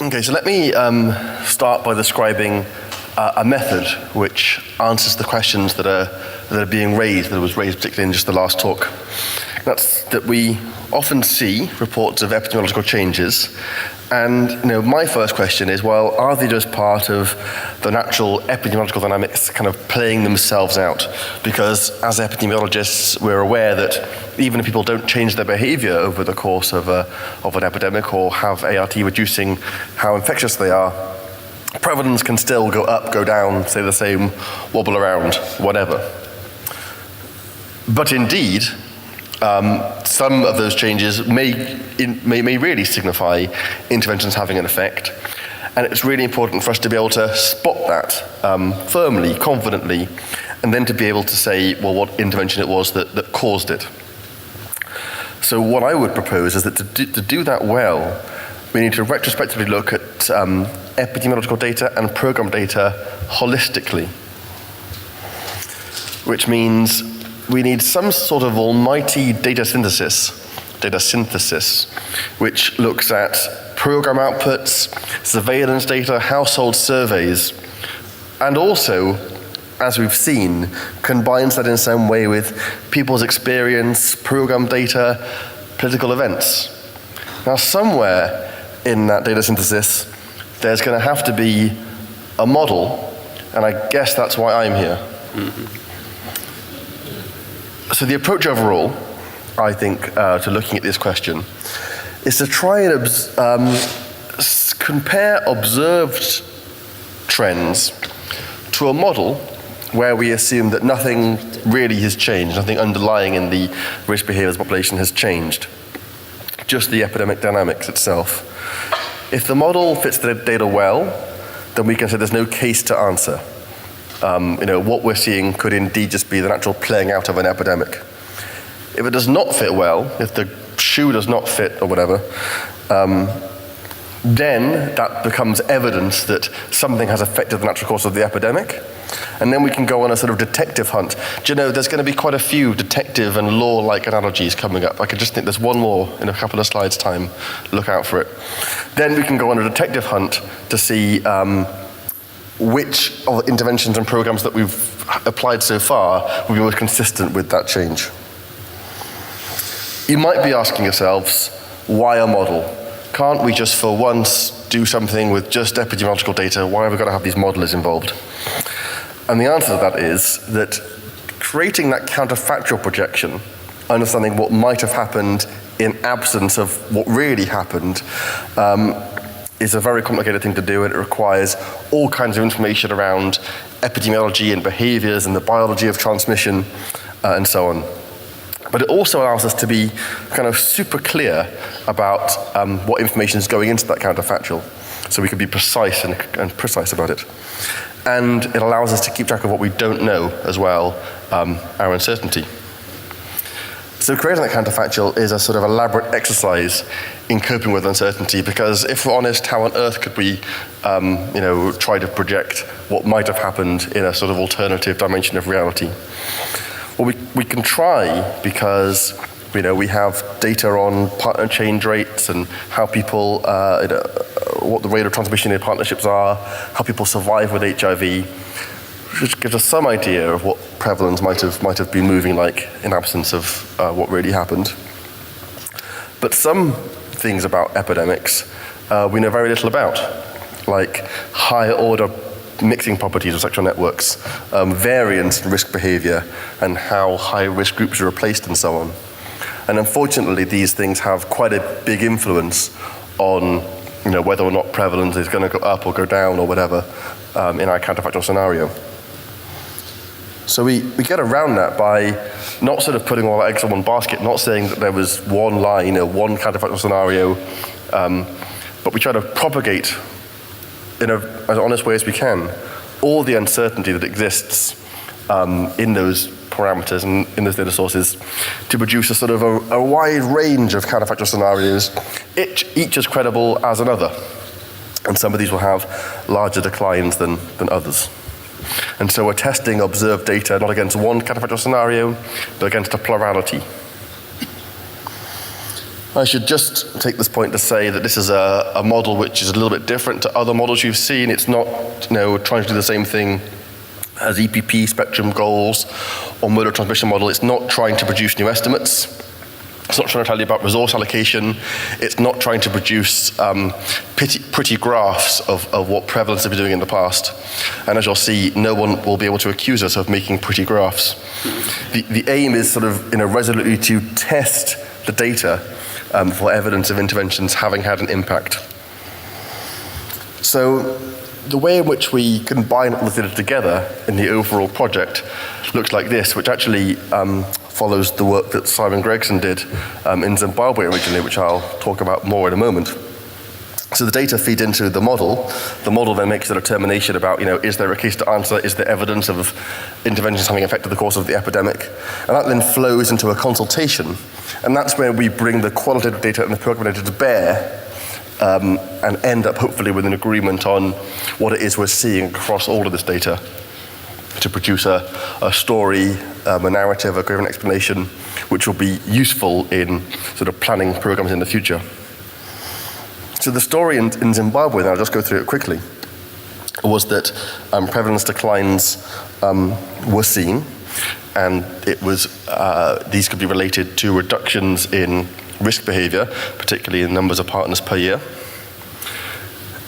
Okay, so let me start by describing a method which answers the questions that are being raised, that was raised particularly in just the last talk. That's that we often see reports of epidemiological changes, and my first question is, well, are they just part of the natural epidemiological dynamics kind of playing themselves out? Because as epidemiologists, we're aware that even if people don't change their behavior over the course of an epidemic or have ART reducing how infectious they are, prevalence can still go up, go down, stay the same, wobble around, whatever. But indeed, some of those changes may really signify interventions having an effect, and it's really important for us to be able to spot that firmly, confidently, and then to be able to say, well, what intervention it was that caused it. So what I would propose is that to do that well, we need to retrospectively look at epidemiological data and program data holistically, which means we need some sort of almighty data synthesis, which looks at program outputs, surveillance data, household surveys, and also, as we've seen, combines that in some way with people's experience, program data, political events. Now, somewhere in that data synthesis, there's going to have to be a model, and I guess that's why I'm here. Mm-hmm. So the approach overall, I think, to looking at this question is to try and compare observed trends to a model where we assume that nothing really has changed, nothing underlying in the risk behaviors of the population has changed, just the epidemic dynamics itself. If the model fits the data well, then we can say there's no case to answer. What we're seeing could indeed just be the natural playing out of an epidemic. If it does not fit well, if the shoe does not fit or whatever, then that becomes evidence that something has affected the natural course of the epidemic. And then we can go on a sort of detective hunt. Do you know, there's going to be quite a few detective and law-like analogies coming up. I could just think there's one more in a couple of slides' time. Look out for it. Then we can go on a detective hunt to see which of the interventions and programs that we've applied so far will be most consistent with that change. You might be asking yourselves, why a model? Can't we just for once do something with just epidemiological data? Why have we got to have these modelers involved? And the answer to that is that creating that counterfactual projection, understanding what might have happened in absence of what really happened, is a very complicated thing to do, and it requires all kinds of information around epidemiology and behaviors and the biology of transmission and so on. But it also allows us to be kind of super clear about what information is going into that counterfactual, so we can be precise and precise about it. And it allows us to keep track of what we don't know as well, our uncertainty. So creating that counterfactual is a sort of elaborate exercise in coping with uncertainty, because if we're honest, how on earth could we try to project what might have happened in a sort of alternative dimension of reality? Well, we can try, because we have data on partner change rates and how people, what the rate of transmission in partnerships are, how people survive with HIV, which gives us some idea of what prevalence might have been moving like in absence of what really happened. But some things about epidemics we know very little about, like higher order mixing properties of sexual networks, variance in risk behavior, and how high risk groups are replaced and so on. And unfortunately, these things have quite a big influence on whether or not prevalence is going to go up or go down or whatever in our counterfactual scenario. So we get around that by not sort of putting all our eggs in one basket, not saying that there was one line or one counterfactual scenario, but we try to propagate in as honest way as we can all the uncertainty that exists in those parameters and in those data sources to produce a sort of a wide range of counterfactual scenarios, each as credible as another. And some of these will have larger declines than others. And so we're testing observed data not against one counterfactual scenario, but against a plurality. I should just take this point to say that this is a model which is a little bit different to other models you've seen. It's not trying to do the same thing as EPP spectrum goals or mode of transmission model. It's not trying to produce new estimates. It's not trying to tell you about resource allocation. It's not trying to produce pretty graphs of what prevalence has been doing in the past. And as you'll see, no one will be able to accuse us of making pretty graphs. The aim is sort of resolutely to test the data for evidence of interventions having had an impact. So the way in which we combine all the data together in the overall project looks like this, which actually follows the work that Simon Gregson did in Zimbabwe originally, which I'll talk about more in a moment. So the data feed into the model. The model then makes a determination about, is there a case to answer? Is there evidence of interventions having affected the course of the epidemic? And that then flows into a consultation. And that's where we bring the qualitative data and the program data to bear and end up hopefully with an agreement on what it is we're seeing across all of this data to produce a story, a narrative, a coherent explanation, which will be useful in sort of planning programs in the future. So the story in Zimbabwe, and I'll just go through it quickly, was that prevalence declines were seen, and it was these could be related to reductions in risk behavior, particularly in numbers of partners per year.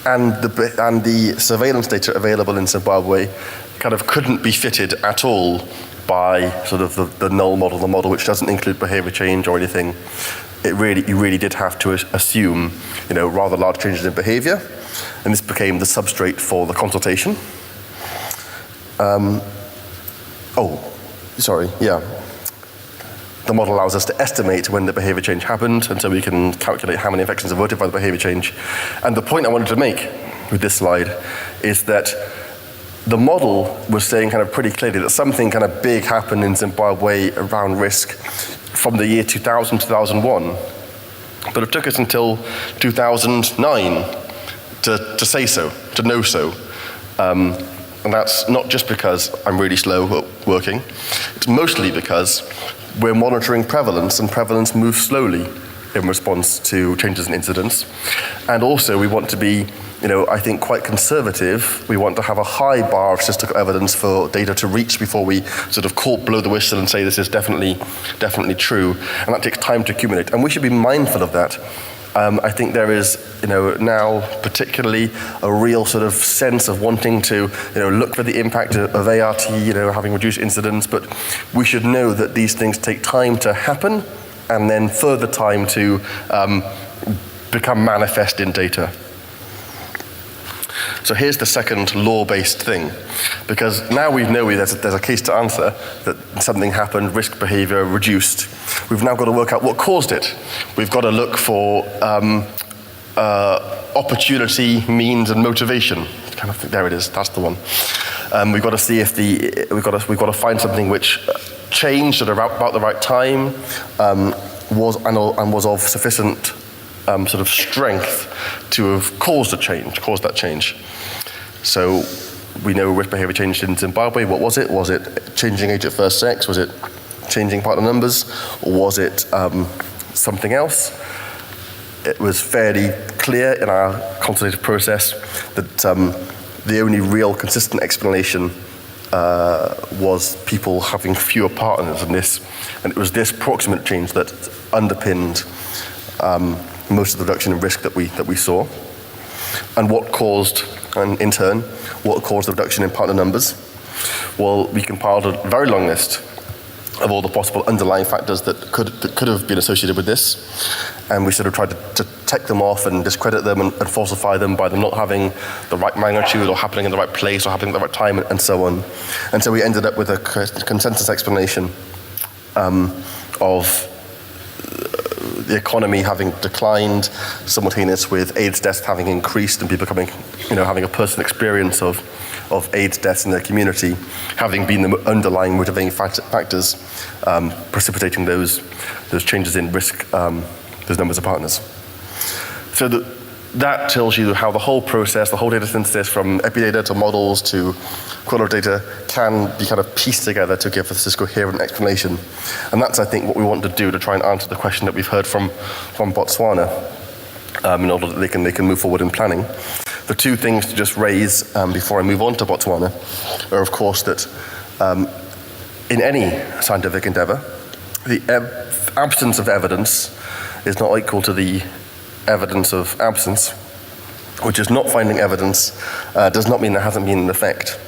And the surveillance data available in Zimbabwe kind of couldn't be fitted at all by sort of the null model, the model which doesn't include behavior change or anything. You really did have to assume, rather large changes in behavior, and this became the substrate for the consultation. The model allows us to estimate when the behavior change happened, and so we can calculate how many infections are averted by the behavior change. And the point I wanted to make with this slide is that the model was saying kind of pretty clearly that something kind of big happened in Zimbabwe around risk from the year 2000, 2001. But it took us until 2009 to say so, to know so. And that's not just because I'm really slow at working. It's mostly because we're monitoring prevalence, and prevalence moves slowly in response to changes in incidence. And also we want to be, I think quite conservative. We want to have a high bar of statistical evidence for data to reach before we sort of blow the whistle and say this is definitely true. And that takes time to accumulate. And we should be mindful of that. I think there is, now particularly a real sort of sense of wanting to, look for the impact of ART, having reduced incidence, but we should know that these things take time to happen and then further time to become manifest in data. So here's the second law-based thing, because now we know there's a case to answer, that something happened, risk behavior reduced. We've now got to work out what caused it. We've got to look for opportunity, means, and motivation. There it is. That's the one. We've got to see if we've got to find something which changed at about the right time, was of sufficient sort of strength to have caused that change. So we know risk behavior changed in Zimbabwe. What was it? Was it changing age at first sex? Was it changing partner numbers? Or was it something else? It was fairly clear in our consultative process that the only real consistent explanation was people having fewer partners than this. And it was this proximate change that underpinned most of the reduction in risk that we saw. And what caused, and in turn, what caused the reduction in partner numbers? Well, we compiled a very long list of all the possible underlying factors that could have been associated with this. And we sort of tried to take them off and discredit them and falsify them by them not having the right magnitude or happening in the right place or happening at the right time and so on. And so we ended up with a consensus explanation of the economy having declined, simultaneous with AIDS deaths having increased and people having a personal experience of AIDS deaths in their community, having been the underlying motivating factors precipitating those changes in risk, those numbers of partners. So that tells you how the whole process, the whole data synthesis from epidata to models to qualitative data can be kind of pieced together to give us this coherent explanation. And that's, I think, what we want to do to try and answer the question that we've heard from Botswana in order that they can move forward in planning. The two things to just raise before I move on to Botswana are, of course, that in any scientific endeavor, the absence of evidence is not equal to the evidence of absence, which is not finding evidence does not mean there hasn't been an effect,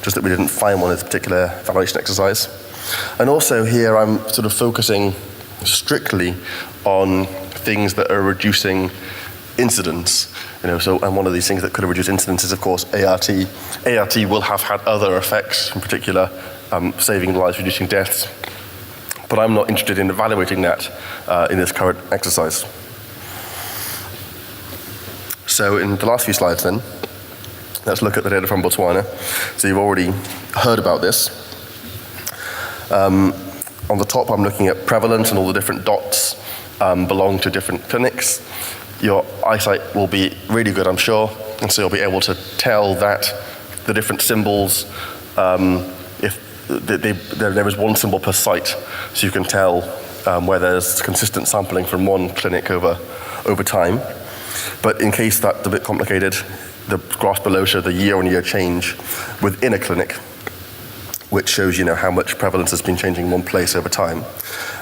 just that we didn't find one in this particular validation exercise. And also here I'm sort of focusing strictly on things that are reducing incidence. And one of these things that could have reduced incidence is, of course, ART. ART will have had other effects, in particular saving lives, reducing deaths, but I'm not interested in evaluating that in this current exercise. So in the last few slides then, let's look at the data from Botswana. So you've already heard about this. On the top, I'm looking at prevalence, and all the different dots belong to different clinics. Your eyesight will be really good, I'm sure, and so you'll be able to tell that the different symbols, if there is one symbol per site, so you can tell where there's consistent sampling from one clinic over time. But in case that's a bit complicated, the graphs below show the year-on-year change within a clinic, which shows how much prevalence has been changing in one place over time.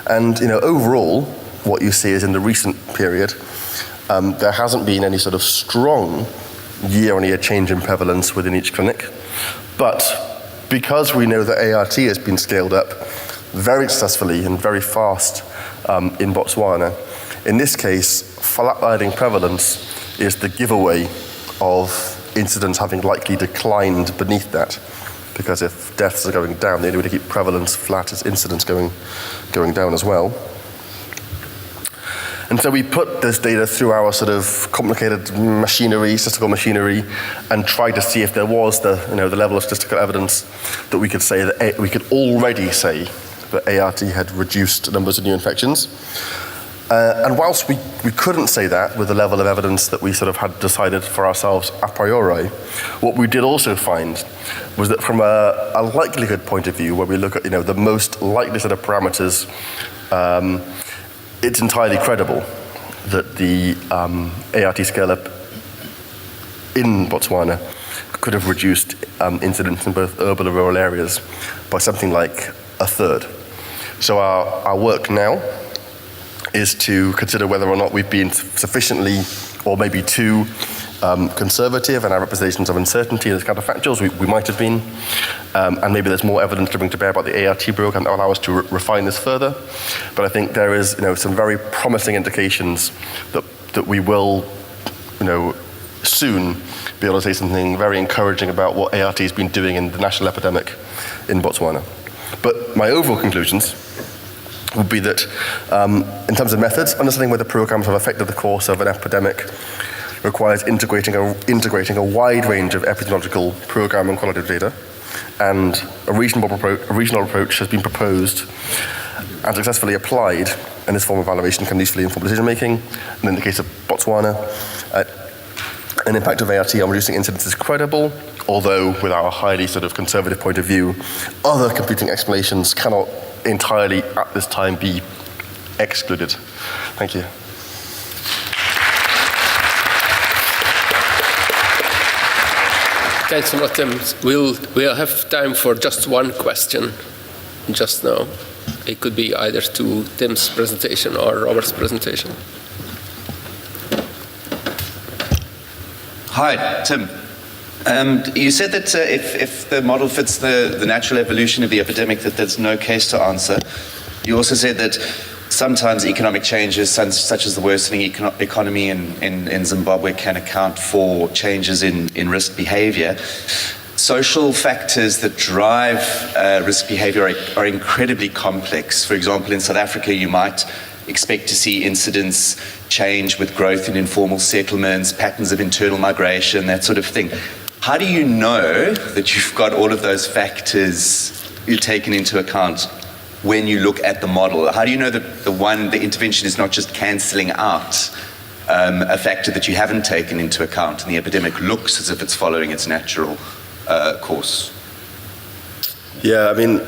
And overall, what you see is in the recent period, there hasn't been any sort of strong year-on-year change in prevalence within each clinic. But because we know that ART has been scaled up very successfully and very fast in Botswana, in this case, flatlining prevalence is the giveaway of incidence having likely declined beneath that. Because if deaths are going down, the only way to keep prevalence flat is incidence going down as well. And so we put this data through our sort of complicated machinery, statistical machinery, and tried to see if there was the level of statistical evidence that we could say that we could already say that ART had reduced numbers of new infections. And whilst we couldn't say that with the level of evidence that we sort of had decided for ourselves a priori, what we did also find was that from a likelihood point of view, where we look at the most likely set of parameters, it's entirely credible that the ART scale-up in Botswana could have reduced incidence in both urban and rural areas by something like a third. So our work now is to consider whether or not we've been sufficiently, or maybe too, conservative in our representations of uncertainty as counterfactuals. We might have been, and maybe there's more evidence to bring to bear about the ART program that will allow us to refine this further. But I think there is, some very promising indications that we will, soon be able to say something very encouraging about what ART has been doing in the national epidemic in Botswana. But my overall conclusions would be that, in terms of methods, understanding whether programs have affected the course of an epidemic requires integrating a wide range of epidemiological program and qualitative data, and a regional approach has been proposed and successfully applied, and this form of evaluation can usefully inform decision making. And in the case of Botswana, an impact of ART on reducing incidence is credible, although with our highly sort of conservative point of view, other competing explanations cannot entirely at this time be excluded. Thank you. Thanks a lot, Tim. We'll have time for just one question just now. It could be either to Tim's presentation or Robert's presentation. Hi, Tim. You said that if the model fits the natural evolution of the epidemic, that there's no case to answer. You also said that sometimes economic changes, such as the worsening economy in Zimbabwe, can account for changes in risk behavior. Social factors that drive risk behavior are incredibly complex. For example, in South Africa, you might expect to see incidents change with growth in informal settlements, patterns of internal migration, that sort of thing. How do you know that you've got all of those factors taken into account when you look at the model? How do you know that the intervention is not just cancelling out a factor that you haven't taken into account, and the epidemic looks as if it's following its natural course? Yeah, I mean,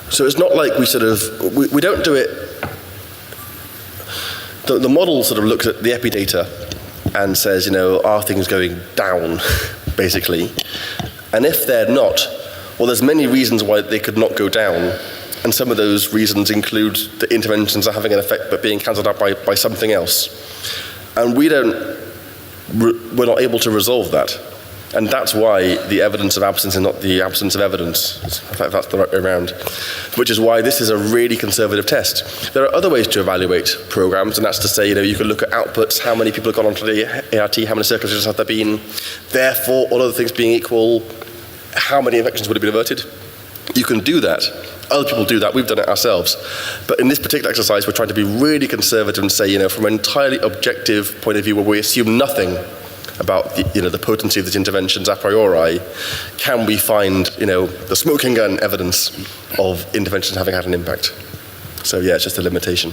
so it's not like we don't do it. The model sort of looks at the epidata and says, are things going down, basically? And if they're not, well, there's many reasons why they could not go down. And some of those reasons include that interventions are having an effect but being cancelled out by something else. And we're not able to resolve that. And that's why the evidence of absence and not the absence of evidence, if that's the right way around, which is why this is a really conservative test. There are other ways to evaluate programs, and that's to say, you can look at outputs, how many people have gone onto the ART, how many circumcisions have there been, therefore, all other things being equal, how many infections would have been averted? You can do that. Other people do that. We've done it ourselves. But in this particular exercise, we're trying to be really conservative and say, from an entirely objective point of view where we assume nothing about the potency of these interventions a priori, can we find the smoking gun evidence of interventions having had an impact? So yeah, it's just a limitation.